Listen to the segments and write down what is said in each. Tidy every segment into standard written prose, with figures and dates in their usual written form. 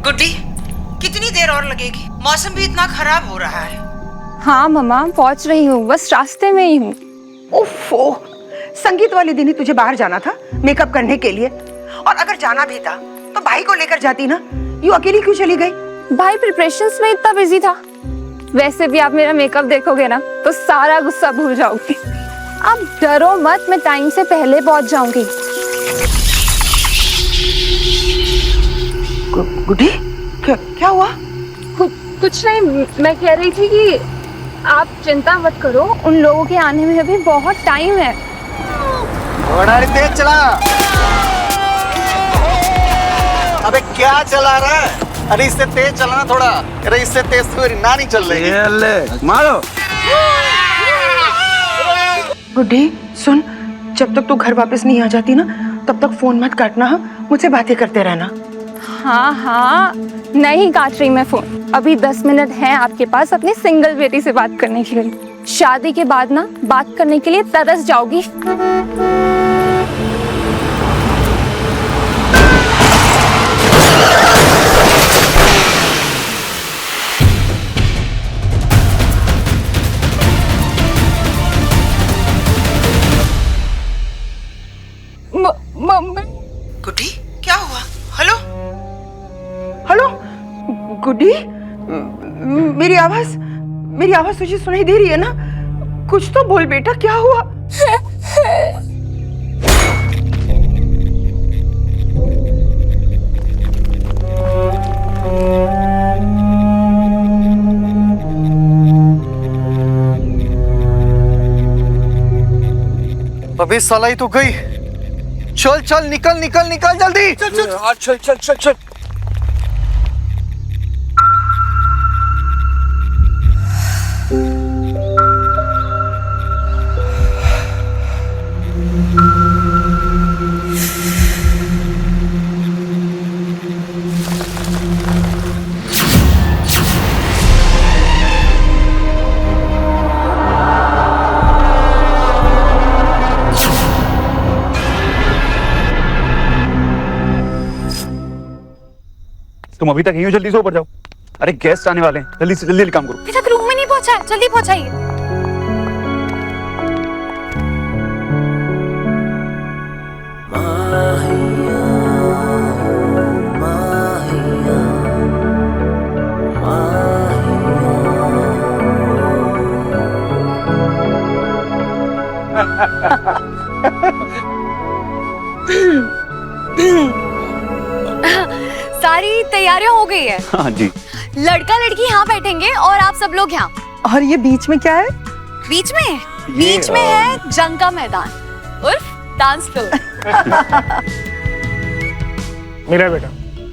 गुड्डी, कितनी देर और लगेगी? मौसम भी इतना खराब हो रहा है। हाँ मम्मा, पहुंच रही हूँ, बस रास्ते में ही हूँ। ओफो, संगीत वाले दिन ही तुझे बाहर जाना था मेकअप करने के लिए, और अगर जाना भी था तो भाई को लेकर जाती ना। यूं अकेली क्यों चली गई? भाई प्रिपरेशंस में इतना बिजी था। वैसे भी आप मेरा मेकअप देखोगे ना तो सारा गुस्सा भूल जाओगे। आप डरो मत, मैं टाइम से पहले पहुंच जाऊंगी। गुड्डी, क्या हुआ? कुछ नहीं, मैं कह रही थी कि आप चिंता मत करो, उन लोगों के आने में अभी बहुत टाइम है। थोड़ा तेज चला। अबे क्या चला रहा है? अरे इससे तेज चलाना थोड़ा। अरे इससे तेज तो मेरी नानी चल रही है। मारो। गुड्डी सुन, जब तक तू घर वापस नहीं आ जाती ना तब तक फोन मत काटना। हाँ, मुझसे बातें करते रहना। हाँ हाँ, नहीं काट रही मैं फोन। अभी 10 मिनट हैं आपके पास अपनी सिंगल बेटी से बात करने के लिए। शादी के बाद ना बात करने के लिए तरस जाओगी। मम्मी। गुड्डी, क्या हुआ? हेलो हेलो गुड्डी, मेरी आवाज तुझे सुनाई दे रही है ना? कुछ तो बोल बेटा, क्या हुआ? अबे साला ही तो गई। चल चल, निकल निकल निकल जल्दी। चल चल चल चल चल। तुम अभी तक यहीं हो, जल्दी से ऊपर जाओ। अरे गेस्ट आने वाले हैं, जल्दी से जल्दी काम करो। अभी तक रूम में नहीं पहुंचा, जल्दी पहुंचाइए। सारी तैयारियां हो गई है। हाँ जी। लड़का लड़की यहाँ बैठेंगे और आप सब लोग यहाँ। और ये बीच में क्या है? बीच में है जंग का मैदान उर्फ डांस फ्लोर। मेरा बेटा,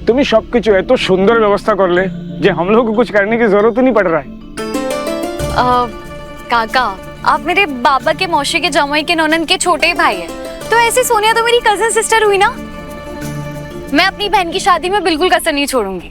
তুমি সবকিছু এত সুন্দর ব্যবস্থা করলে যে हम लोग को कुछ करने की जरूरत ही नहीं पड़ रहा है। काका, आप मेरे बाबा के मौसी के जमाई के ननन के छोटे भाई हैं, तो ऐसे सोनिया तो मेरी कजिन सिस्टर हुई ना। मैं अपनी बहन की शादी में बिल्कुल कसर नहीं छोड़ूंगी।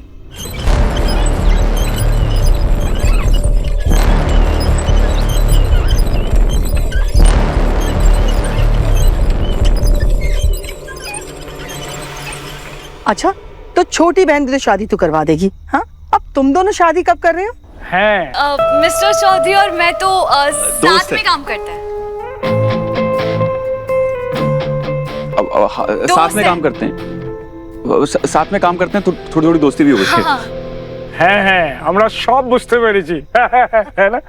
अच्छा, तो छोटी बहन की तो शादी तो करवा देगी। हाँ, अब तुम दोनों शादी कब कर रहे हो? हैं। मिस्टर चौधरी और मैं तो साथ में काम करते हैं। साथ में काम करते हैं। साथ में काम करते हैं तो थोड़ी थोड़ी दोस्ती भी हो गई। हाँ। हैं আমরা সব বুঝতে পেরেছি। है ना?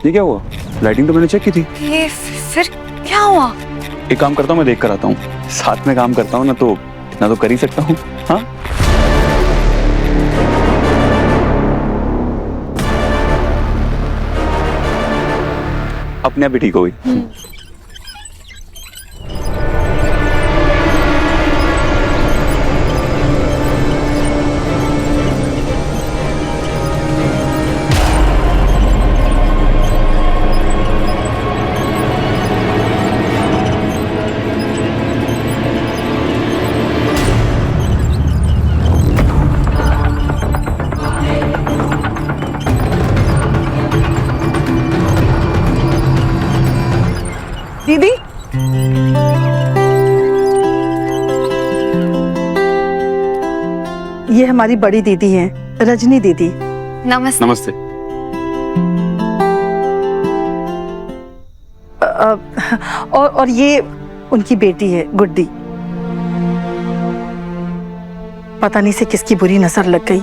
ये क्या हुआ? लाइटिंग तो मैंने चेक की थी। ये फिर क्या हुआ? एक काम करता हूँ, मैं देख कर आता हूँ। साथ में काम करता हूँ ना तो कर ही सकता हूँ। हाँ अपने आप ही ठीक हो गई। दीदी, ये हमारी बड़ी दीदी हैं, रजनी दीदी। नमस्ते। नमस्ते। और ये उनकी बेटी है गुड्डी। पता नहीं से किसकी बुरी नजर लग गई।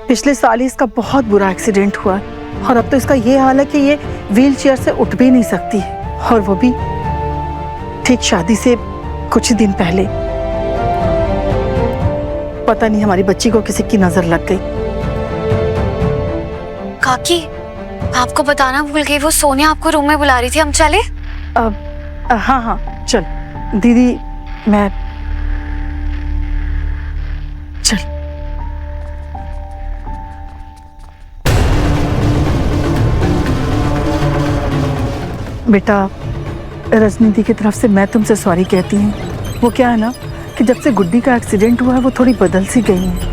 पिछले साल ही इसका बहुत बुरा एक्सीडेंट हुआ और अब तो इसका ये हाल है कि ये व्हील चेयर से उठ भी नहीं सकती है, और वो भी ठीक शादी से कुछ ही दिन पहले। पता नहीं हमारी बच्ची को किसी की नजर लग गई। काकी, आपको बताना भूल गई, वो सोनिया आपको रूम में बुला रही थी, हम चले? हाँ हाँ चल दीदी, मैं चल। बेटा, रजनी दी की तरफ से मैं तुमसे सॉरी कहती हूँ। वो क्या है ना कि जब से गुड्डी का एक्सीडेंट हुआ है वो थोड़ी बदल सी गई है।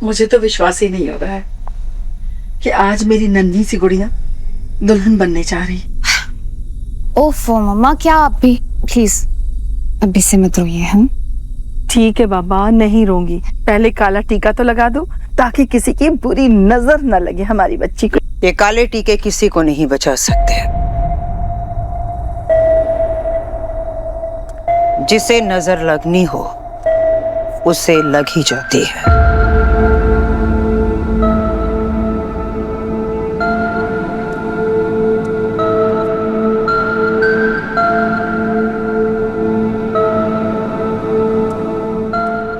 मुझे तो विश्वास ही नहीं हो रहा है कि आज मेरी नन्ही सी गुड़िया दुल्हन बनने जा रही। ओफो मम्मा, क्या आप भी प्लीज अभी से मत रोइए। हम ठीक है बाबा, नहीं रोंगी। पहले काला टीका तो लगा दो ताकि किसी की बुरी नजर न लगे हमारी बच्ची को। ये काले टीके किसी को नहीं बचा सकते। जिसे नजर लगनी हो उसे लग ही जाती है।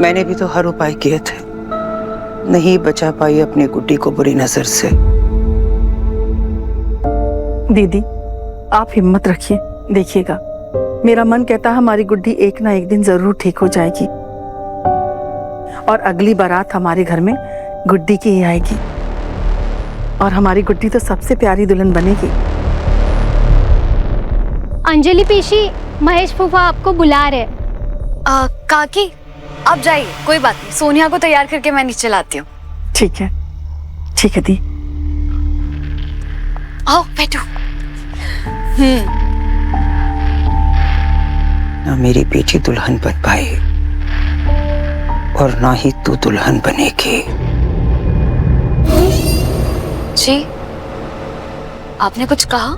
मैंने भी तो हर उपाय किए थे, नहीं बचा पाई अपनी गुड्डी को बुरी नजर से। दीदी, आप हिम्मत रखिए, देखिएगा मेरा मन कहता है हमारी गुड्डी एक ना एक दिन जरूर ठीक हो जाएगी और अगली बारात हमारे घर में गुड्डी की ही आएगी और हमारी गुड्डी तो सबसे प्यारी दुल्हन बनेगी। अंजलि पीशी, महेश फूफा आपको बुला रहे। काकी आप जाइए, कोई बात नहीं, सोनिया को तैयार करके मैं नीचे लाती हूँ। ठीक है दी। आओ बैठो। ना मेरी बेटी दुल्हन बन पाई और ना ही तू दुल्हन बनेगी। जी, आपने कुछ कहा?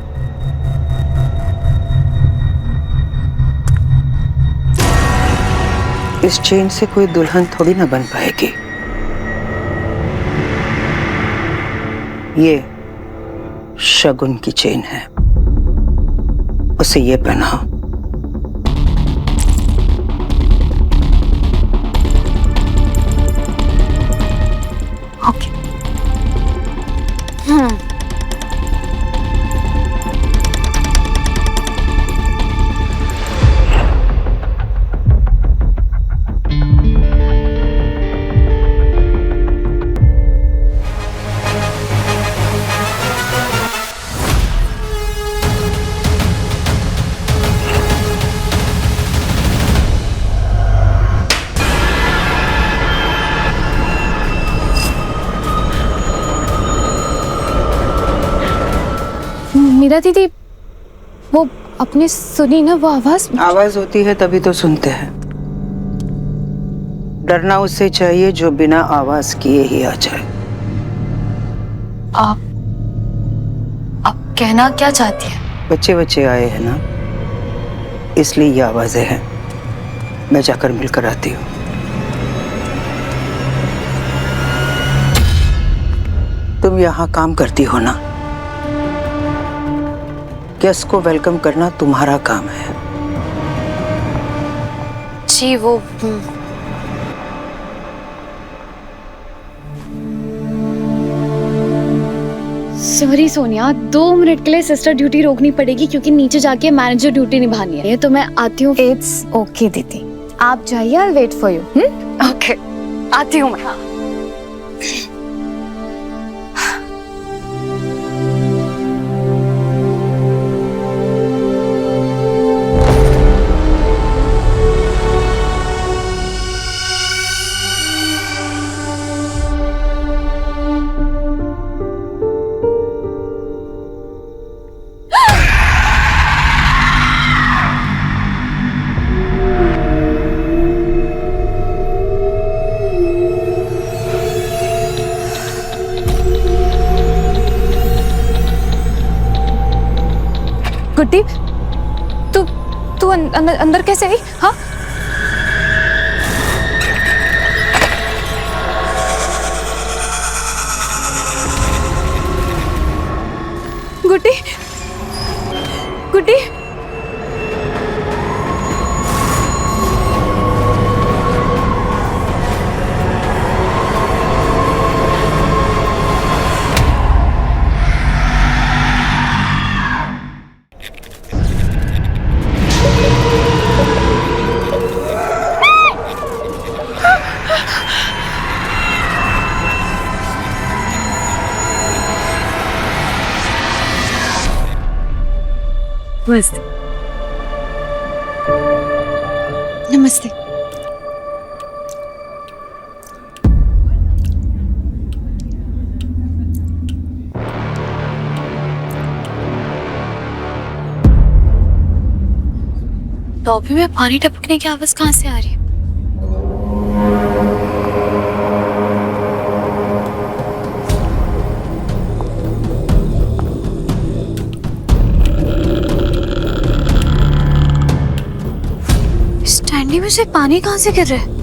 इस चेन से कोई दुल्हन थोड़ी ना बन पाएगी। ये शगुन की चेन है, उसे ये पहनाओ। ओके। मीरा दीदी, वो अपने सुनी ना वो आवाज? आवाज होती है तभी तो सुनते हैं। डरना उससे चाहिए जो बिना आवाज किए ही आ जाए। आप कहना क्या चाहती है? बच्चे बच्चे आए हैं ना, इसलिए ये आवाजें हैं। मैं जाकर मिलकर आती हूँ। तुम यहाँ काम करती हो ना, गेस्ट को वेलकम करना तुम्हारा काम है। जी वो सॉरी सोनिया, 2 मिनट के लिए सिस्टर ड्यूटी रोकनी पड़ेगी क्योंकि नीचे जाके मैनेजर ड्यूटी निभानी है। तो मैं आती हूँ। इट्स ओके दीदी, आप जाइए, I wait for you. Okay, आती हूँ मैं। गुड्डी, तू अंदर कैसे आई? हाँ, गुड्डी, गुड्डी, नमस्ते। नमस्ते। लॉबी में पानी टपकने की आवाज कहाँ से आ रही है? स्टैंडी में से पानी कहाँ से गिर रहा है?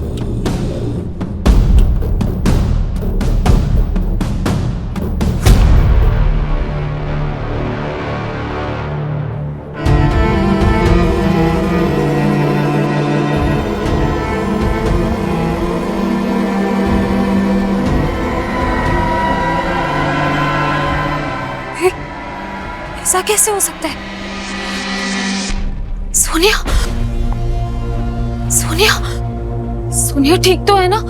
ऐसा कैसे हो सकता है? सोनिया, सोनिया, सोनिया ठीक तो है ना?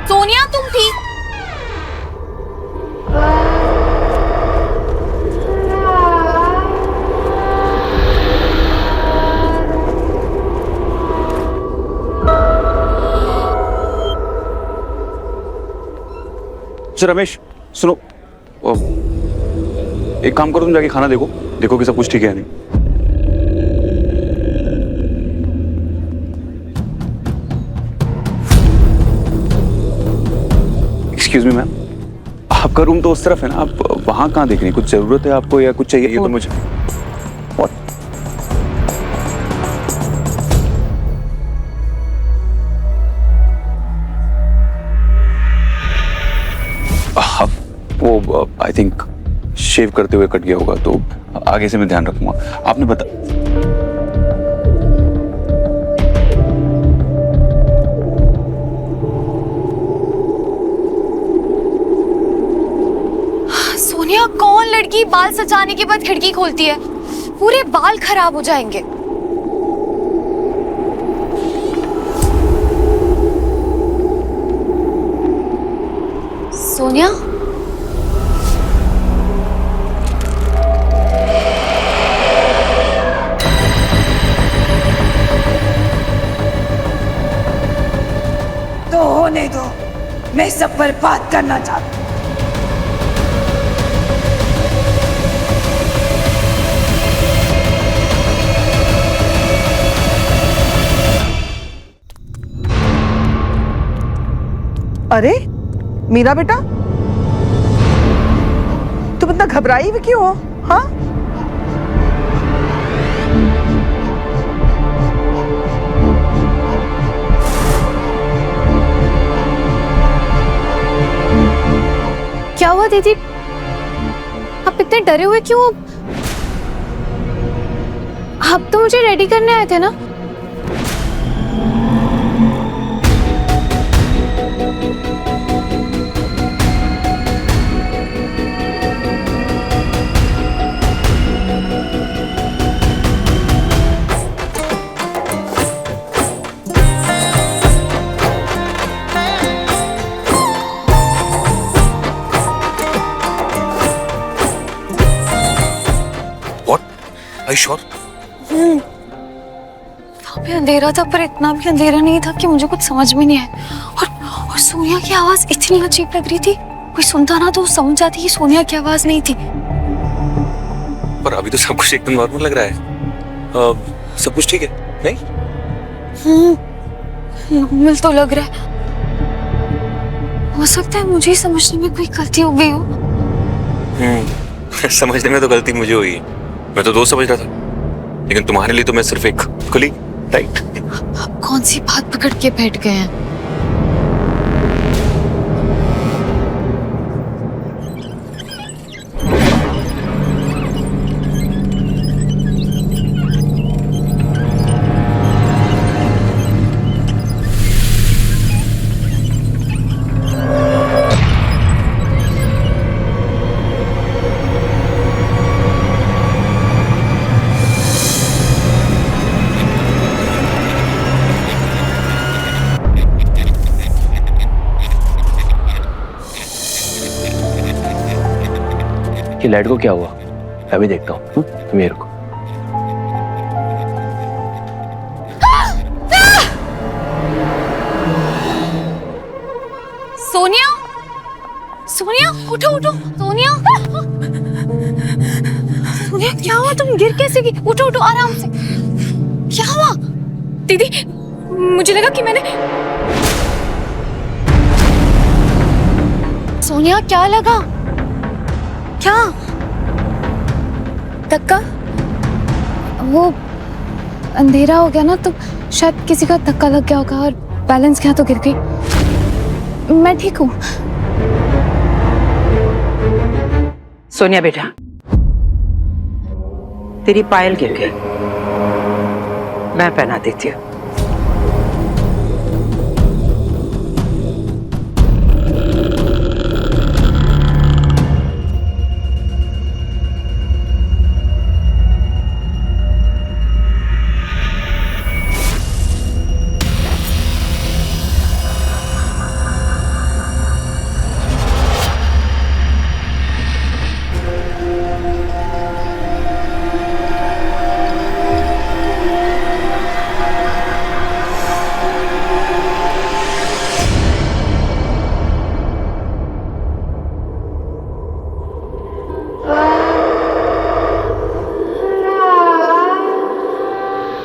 सोनिया तुम ठीक? अच्छा रमेश सुनो, एक काम करो, तुम जाके खाना देखो कि सब कुछ ठीक है या नहीं। एक्सक्यूज मी मैम, आपका रूम तो उस तरफ है ना, आप वहां कहाँ देख रही हैं? कुछ जरूरत है आपको या कुछ चाहिए? ये तो मुझे What? वो आई थिंक शेव करते हुए कट गया होगा, तो आगे से मैं ध्यान रखूंगा। आपने बता सोनिया कौन लड़की बाल सजाने के बाद खिड़की खोलती है, पूरे बाल खराब हो जाएंगे। सोनिया, तो होने दो, मैं सब बर्बाद करना चाहती हूँ। अरे मीरा बेटा, तुम इतना घबराई हुई क्यों हो? हाँ, क्या हुआ दीदी? आप इतने डरे हुए क्यों? आप तो मुझे रेडी करने आए थे ना? Are you sure? वहाँ पे अंधेरा था, पर इतना भी अंधेरा नहीं था कि मुझे कुछ समझ में नहीं आया। और सोनिया की आवाज इतनी अजीब लग रही थी, कोई सुनता ना तो समझ जाती कि सोनिया की आवाज नहीं थी। पर अभी तो सब कुछ एकदम नॉर्मल लग रहा है। सब कुछ ठीक है नहीं? नॉर्मल तो लग रहा है। हो सकता है मुझे ही समझने में कोई गलती हो गई हो। समझने में तो गलती मुझे हुई, मैं तो दोस्त समझ रहा था, लेकिन तुम्हारे लिए तो मैं सिर्फ एक कुली। राइट? आप कौन सी बात पकड़ के बैठ गए हैं? कि लाइट को क्या हुआ? मैं भी देखता हूँ। मेरे को सोनिया, सोनिया उठो उठो। सोनिया, सोनिया क्या हुआ? तुम गिर कैसे गई? उठो उठो आराम से। क्या हुआ? दीदी, मुझे लगा कि मैंने। सोनिया क्या लगा? क्या धक्का? वो अंधेरा हो गया ना, तो शायद किसी का धक्का लग गया होगा और बैलेंस गया तो गिर गई। मैं ठीक हूँ। सोनिया बेटा, तेरी पायल गिर गई, मैं पहना देती हूँ।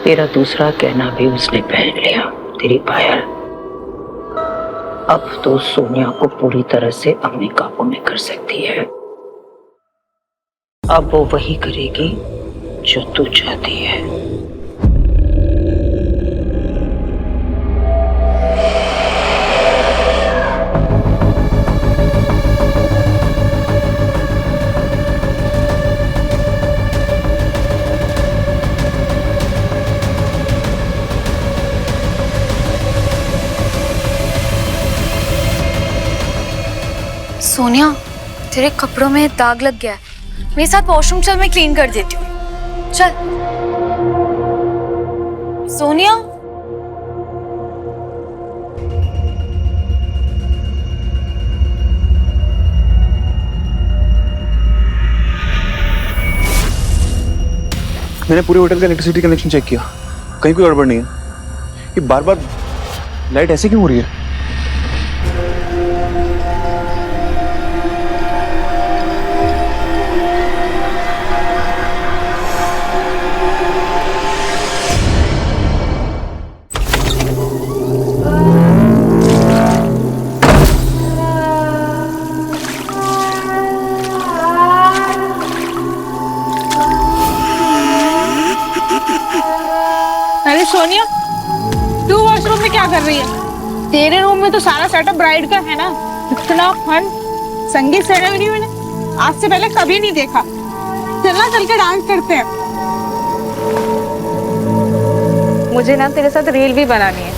तेरा दूसरा कहना भी उसने पहन लिया, तेरी पायल। अब तो सोनिया को पूरी तरह से अपने काबू में कर सकती है। अब वो वही करेगी जो तू चाहती है। सोनिया, तेरे कपड़ों में दाग लग गया है। मेरे साथ वॉशरूम चल, मैं क्लीन कर देती हूँ। चल। सोनिया, मैंने पूरे होटल का इलेक्ट्रिसिटी कनेक्शन चेक किया, कहीं कोई गड़बड़ नहीं है। ये बार बार लाइट ऐसे क्यों हो रही है? अरे सोनिया, तू वॉशरूम में क्या कर रही है? तेरे रूम में तो सारा सेटअप ब्राइड का है ना। इतना फन संगीत सेरेमनी मैंने आज से पहले कभी नहीं देखा। चलना, चल के डांस करते हैं। मुझे ना तेरे साथ रील भी बनानी है।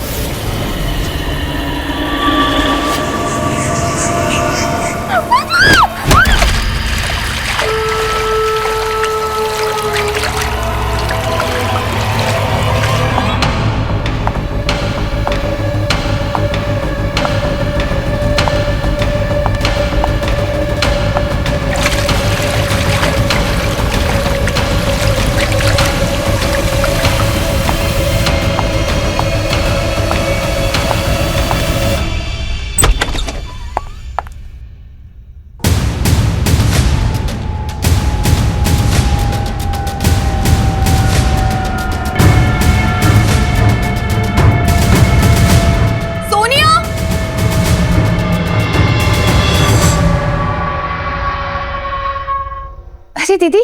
अरे दीदी।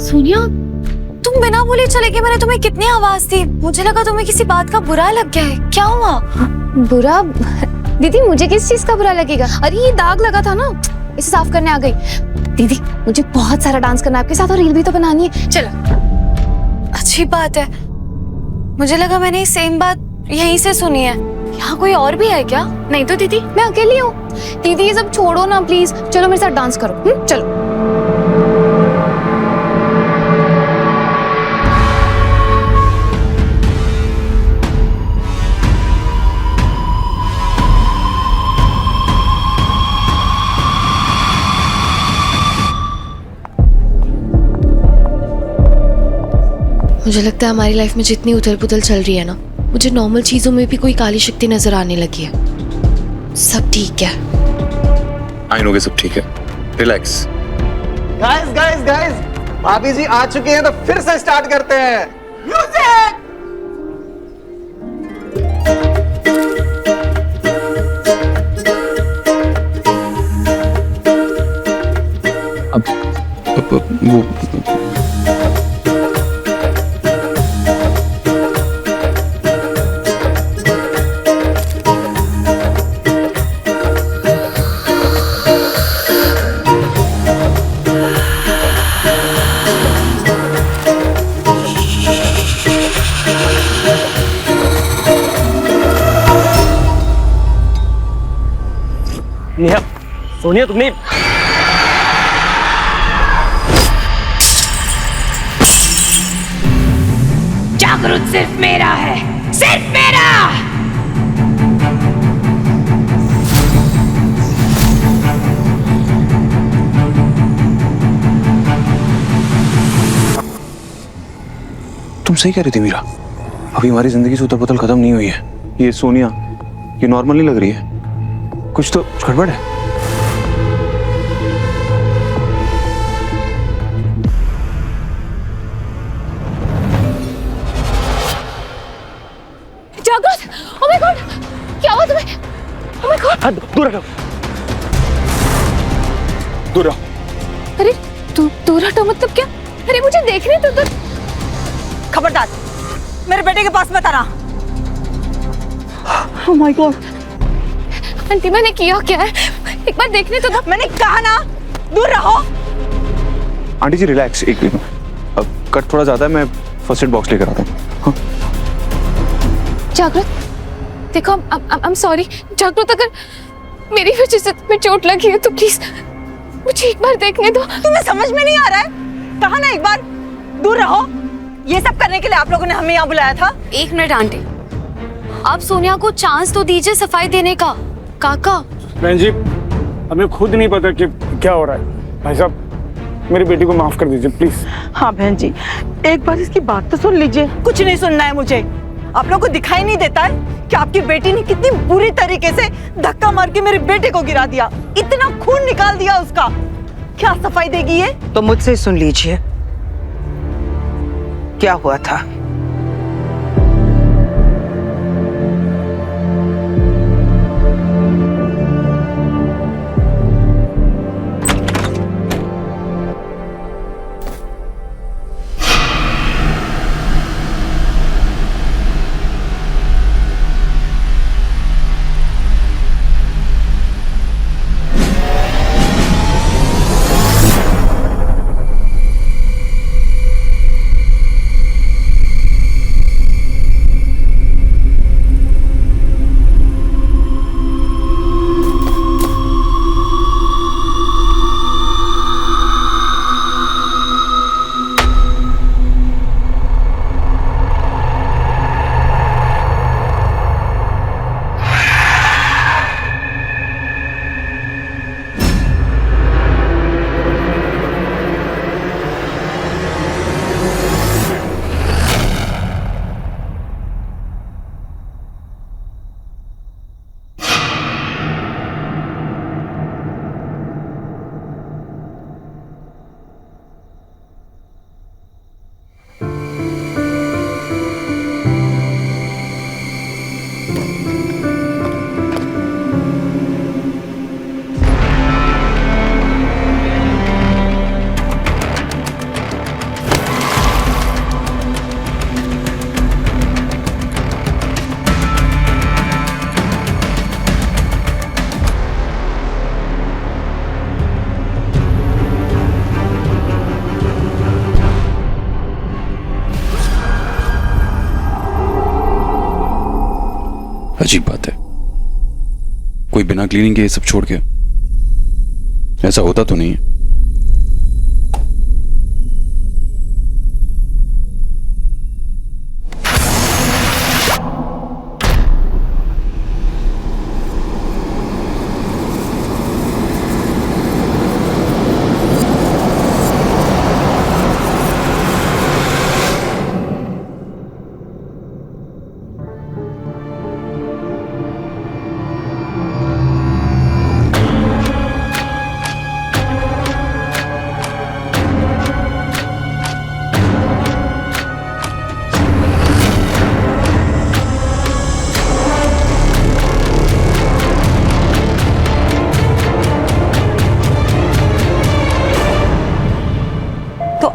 सोनिया, तुम बिना बोले चले गए। मैंने तुम्हें कितनी आवाज दी, मुझे लगा तुम्हें किसी बात का बुरा लग गया है। क्या हुआ? बुरा? दीदी मुझे किस चीज का बुरा लगेगा? अरे ये दाग लगा था ना, इसे साफ करने आ गई। दीदी मुझे बहुत सारा डांस करना है आपके साथ, और रील भी तो बनानी है। चलो। अच्छी बात है। मुझे लगा मैंने सेम बात यहीं से सुनी है। यहाँ कोई और भी है क्या? नहीं तो दीदी, मैं अकेली हूँ। दीदी ये सब छोड़ो ना प्लीज, चलो मेरे साथ डांस करो। चलो। मुझे लगता है हमारी लाइफ में जितनी उथल पुथल चल रही है ना, मुझे नॉर्मल चीजों में भी कोई काली शक्ति नजर आने लगी है। सब ठीक है। आई नो कि सब ठीक है, रिलैक्स। गाइस गाइस गाइस, भाभी जी आ चुकी हैं, तो फिर से स्टार्ट करते हैं। म्यूजिक। अब वो नेहा, सोनिया तुमने जागरूक सिर्फ मेरा है, सिर्फ मेरा। तुम सही कह रही थी मीरा, अभी हमारी जिंदगी से उथल पुथल खत्म नहीं हुई है। ये सोनिया, ये नॉर्मल नहीं लग रही है, कुछ तो गड़बड़ है। जागृत, ओह माय गॉड, क्या हुआ तुम्हें? ओह माय गॉड, दूर रहो, दूर रहो। अरे दूर हटो मतलब क्या? अरे मुझे देखने तो दो। खबरदार, मेरे बेटे के पास मत आना। ओह माय गॉड, आंटी मैंने किया क्या है? एक बार देखने तो दो। मैंने कहा ना, दूर रहो। आंटी जी रिलैक्स, एक मिनट। अब कट थोड़ा ज्यादा है, मैं फर्स्ट एड बॉक्स लेकर आता हूँ। जागृत, देखो आई एम सॉरी। जागृत, अगर मेरी वजह से तुम्हें चोट लगी है तो प्लीज मुझे एक बार देखने दो। तुम्हें समझ में नहीं आ रहा है? कहा ना एक बार दूर रहो। ये सब करने के लिए आप लोगों ने हमें यहाँ बुलाया था? एक मिनट आंटी, आप सोनिया को चांस तो दीजिए सफाई देने का। काका। बहन जी, हमें खुद नहीं पता कि क्या हो रहा है। भाई साहब, मेरी बेटी को माफ कर दीजिए प्लीज। हाँ बहन जी, एक बार इसकी बात तो सुन लीजिए। कुछ नहीं सुनना है मुझे। आप लोगों को दिखाई नहीं देता है कि आपकी बेटी ने कितनी बुरी तरीके से धक्का मार के मेरे बेटे को गिरा दिया, इतना खून निकाल दिया उसका। क्या सफाई देगी ये? तो मुझसे सुन लीजिए, क्या हुआ था। अजीब बात है, कोई बिना क्लीनिंग के ये सब छोड़ के, ऐसा होता तो नहीं है।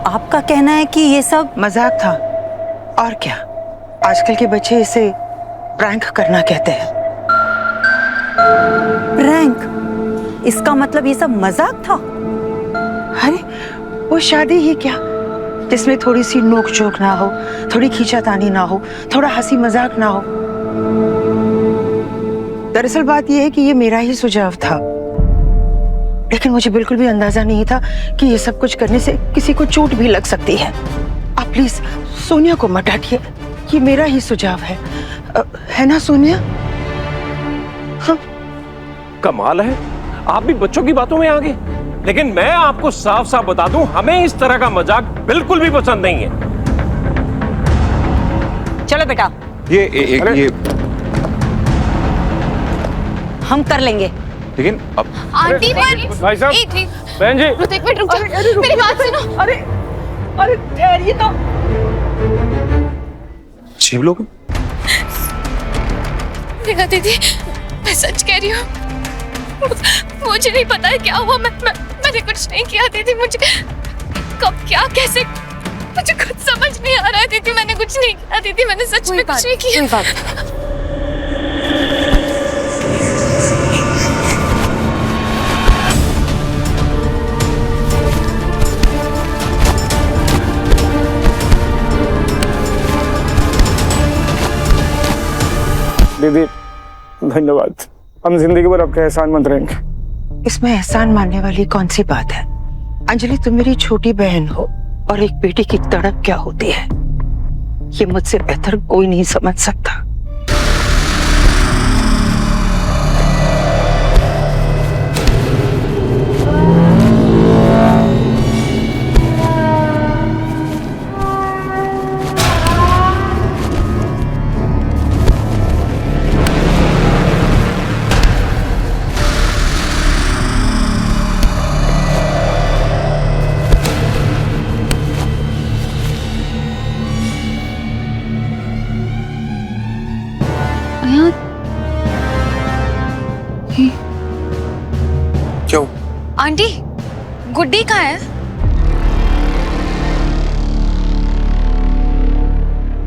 आपका कहना है कि ये सब मजाक था, और क्या। आजकल के बच्चे इसे प्रैंक करना कहते हैं। प्रैंक? इसका मतलब ये सब मजाक था? अरे वो शादी ही क्या, जिसमें थोड़ी सी नोक झोंक ना हो, थोड़ी खींचातानी ना हो, थोड़ा हंसी मजाक ना हो। दरअसल बात यह है कि ये मेरा ही सुझाव था, लेकिन मुझे बिल्कुल भी अंदाजा नहीं था कि ये सब कुछ करने से किसी को चोट भी लग सकती है। आप प्लीज सोनिया को मत डांटिए, ये मेरा ही सुझाव है ना सोनिया? हाँ। कमाल है, आप भी बच्चों की बातों में आ गए। लेकिन मैं आपको साफ साफ बता दूं, हमें इस तरह का मजाक बिल्कुल भी पसंद नहीं है। चलो बेटा, ये हम कर लेंगे। लेकिन अब आंटी पर भाई साहब, बहन जी, एक मिनट रुक जाओ, मेरी बात सुनो। अरे ठहरिए तो। 6 लोग? देखा दीदी, मैं सच कह रही हूँ, मुझे नहीं पता है क्या हुआ। मैंने कुछ नहीं किया दीदी। मुझे कब क्या कैसे मुझे खुद समझ नहीं आ रहा है दीदी। मैंने कुछ नहीं किया दीदी, मैंने सच में कुछ नहीं किया। दीदी धन्यवाद, हम जिंदगी भर आपके एहसान मंद रहेंगे। इसमें एहसान मानने वाली कौन सी बात है? अंजलि, तुम मेरी छोटी बहन हो और एक बेटी की तड़प क्या होती है ये मुझसे बेहतर कोई नहीं समझ सकता। क्यों? आंटी, गुड्डी कहाँ है?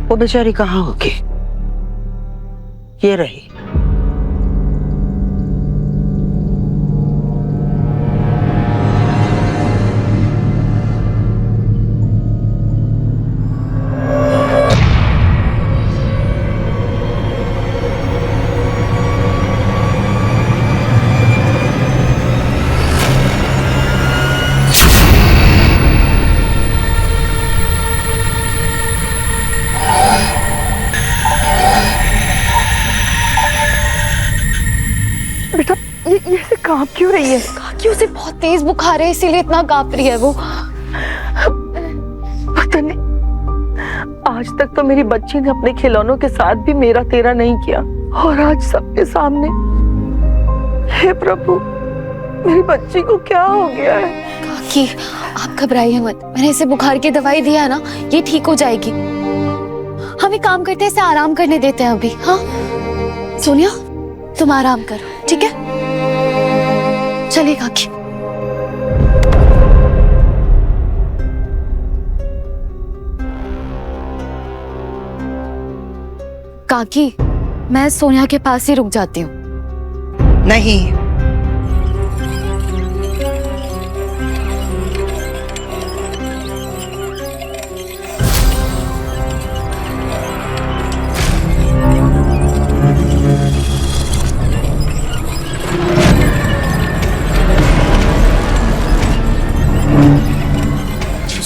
वो बेचारी कहाँ होगी? ये रही। बेटा ये ऐसे कांप क्यों रही है? काकी, उसे बहुत तेज बुखार है इसीलिए इतना कांप रही है वो। पता नहीं, आज तक तो मेरी बच्ची ने अपने खिलौनों के साथ भी मेरा तेरा नहीं किया और आज सबके सामने। हे प्रभु, मेरी बच्ची को क्या हो गया है? काकी, आप घबराइए मत, मैंने इसे बुखार की दवाई दिया है ना, ये ठीक हो जाएगी। हम एक काम करते हैं, इसे आराम करने देते हैं अभी। हाँ सोनिया, तुम आराम करो, ठीक है? चलिए काकी। काकी, मैं सोनिया के पास ही रुक जाती हूँ। नहीं,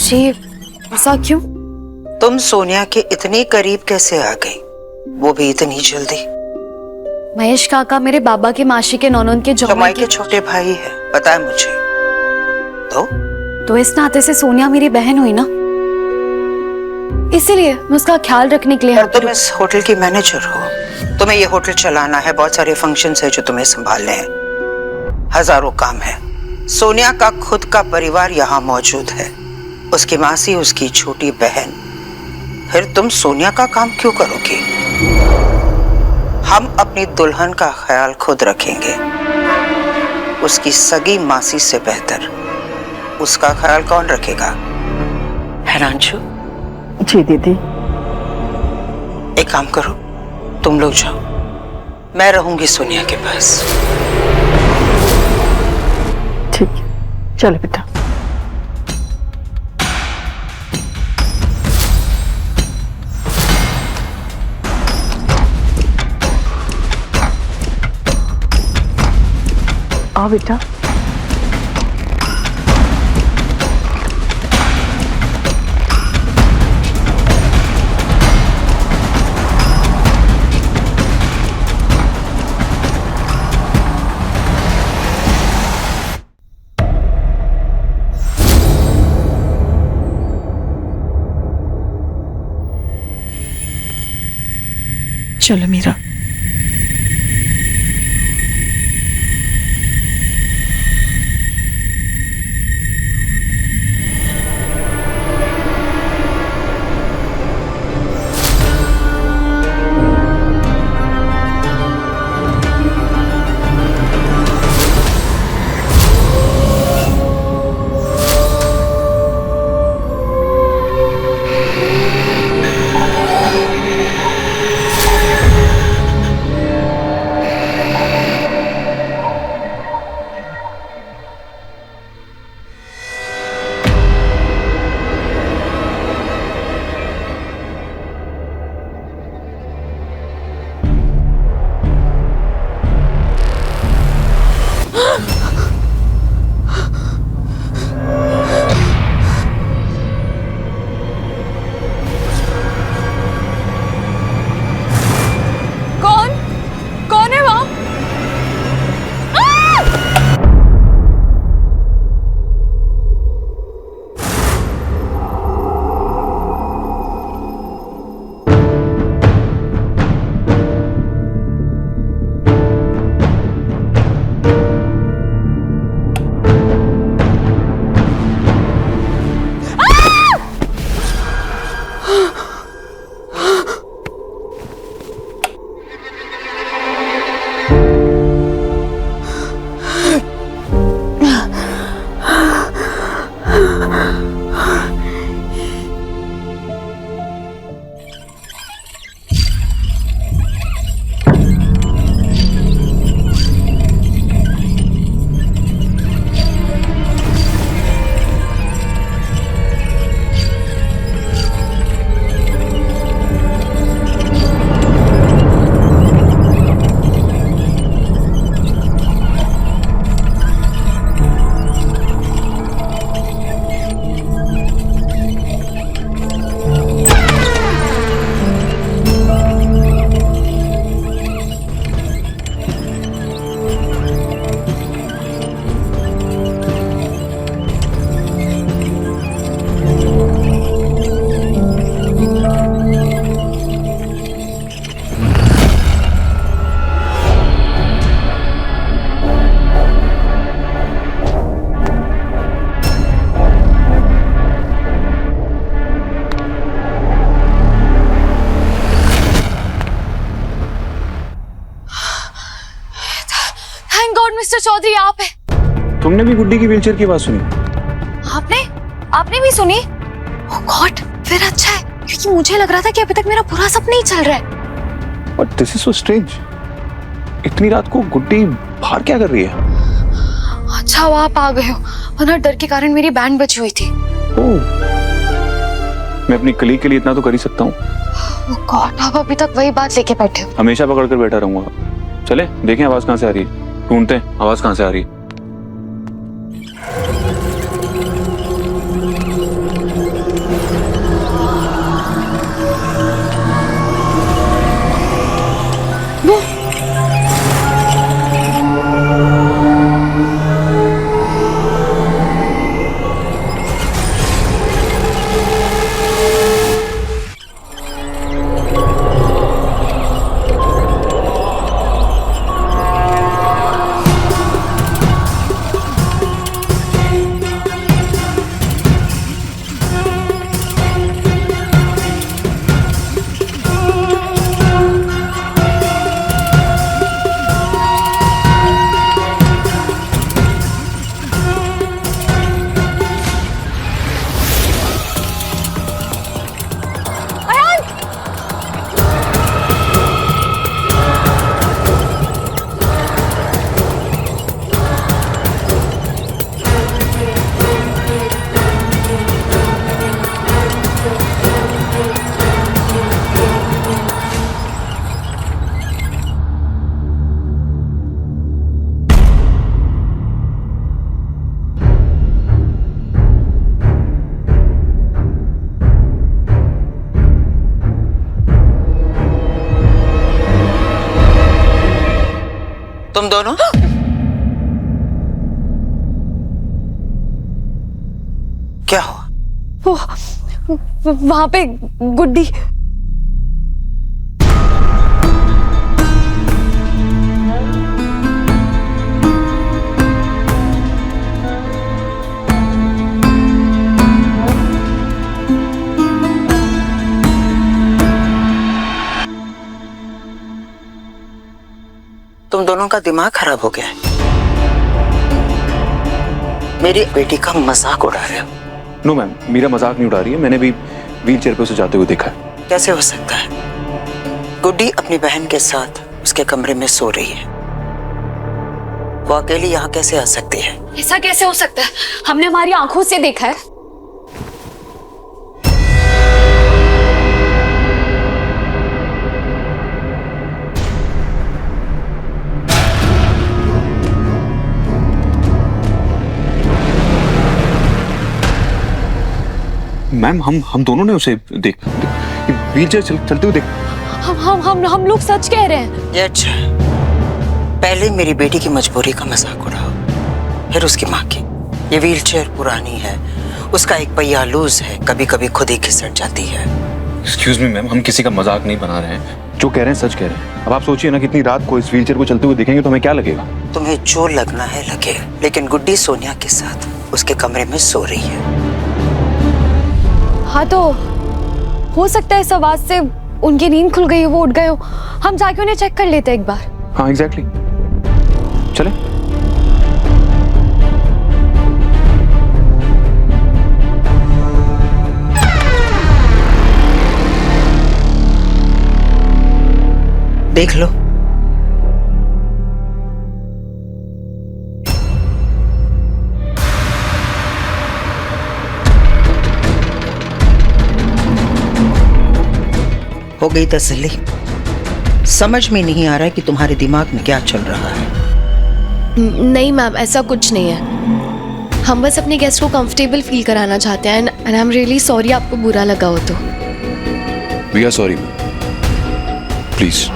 जी, ऐसा क्यों? तुम सोनिया के इतने करीब कैसे आ गई, वो भी इतनी जल्दी? महेश काका मेरे बाबा के मासी के नौनों के जमाई के छोटे भाई है, पता है मुझे। तो इस नाते से सोनिया मेरी बहन हुई ना, इसीलिए मैं उसका ख्याल रखने के लिए। तुम इस होटल की मैनेजर हो, तुम्हें ये होटल चलाना है, बहुत सारे फंक्शंस है जो तुम्हें संभालने हैं, हजारों काम है। सोनिया का खुद का परिवार यहाँ मौजूद है, उसकी मासी, उसकी छोटी बहन। फिर तुम सोनिया का काम क्यों करोगी? हम अपनी दुल्हन का ख्याल खुद रखेंगे, उसकी सगी मासी से बेहतर उसका ख्याल कौन रखेगा? है ना अंशु? जी दीदी। एक काम करो, तुम लोग जाओ, मैं रहूंगी सोनिया के पास। ठीक है, चलो बेटा। आओ बेटा। चलो Meera. Thank God mister Chaudhary आप है। तुमने भी गुड्डी की व्हीलचेयर की बात सुनी? आपने भी सुनी? ओह गॉड, फिर अच्छा है क्योंकि मुझे लग रहा था कि अभी तक मेरा पूरा सपना ही चल रहा है। But this is so strange. इतनी रात को गुड्डी बाहर क्या कर रही है? अच्छा वो आप आ गए हो, वरना डर के कारण मेरी बैंड बची हुई थी। ओह, मैं अपनी कलीग के लिए इतना तो कर ही सकता हूँ। ओह गॉड, आप अभी तक वही बात लेके बैठे हो। हमेशा पकड़ कर बैठा रहूंगा। चले देखें आवाज कहाँ से आ रही है, ढूंढते हैं आवाज कहाँ से आ रही है। तुम दोनों? क्या हुआ? वहां पे गुड्डी। तुम दोनों का दिमाग खराब हो गया है। मेरी बेटी का मजाक उड़ा रहे हो। नो मैम, मेरा मजाक नहीं उड़ा रही है। मैंने भी व्हीलचेयर पे उसे जाते हुए देखा है। कैसे हो सकता है? गुड्डी अपनी बहन के साथ उसके कमरे में सो रही है। वो अकेली यहाँ कैसे आ सकती है? ऐसा कैसे हो सकता है? हमने हमारी आंखों से देखा है। मैम हम दोनों ने उसे व्हीलचेयर चलते हुए देखा। हम लोग सच कह रहे हैं। ये अच्छा, पहले मेरी बेटी की मजबूरी का मजाक उड़ाओ, फिर उसकी माँ की। ये व्हीलचेयर पुरानी है, उसका एक पहिया लूज है, कभी कभी खुद ही खिसक जाती है। एक्सक्यूज मी मैम, हम किसी का मजाक नहीं बना रहे हैं। जो कह रहे हैं सच कह रहे हैं। अब आप सोचिए ना, कितनी रात को इस व्हीलचेयर को चलते हुए देखेंगे तो हमें क्या लगेगा? तुम्हें जो लगना है लगे, लेकिन गुड्डी सोनिया के साथ उसके कमरे में सो रही है। हाँ तो हो सकता है इस आवाज से उनकी नींद खुल गई हो, वो उठ गए हो। हम जाके उन्हें चेक कर लेते हैं एक बार। हाँ एग्जैक्टली, चले। देख लो। हो गई तसल्ली? समझ में नहीं आ रहा है कि तुम्हारे दिमाग में क्या चल रहा है। नहीं मैम, ऐसा कुछ नहीं है। हम बस अपने गेस्ट को कंफर्टेबल फील कराना चाहते हैं and I am really sorry आपको बुरा लगा हो तो। We are sorry, please.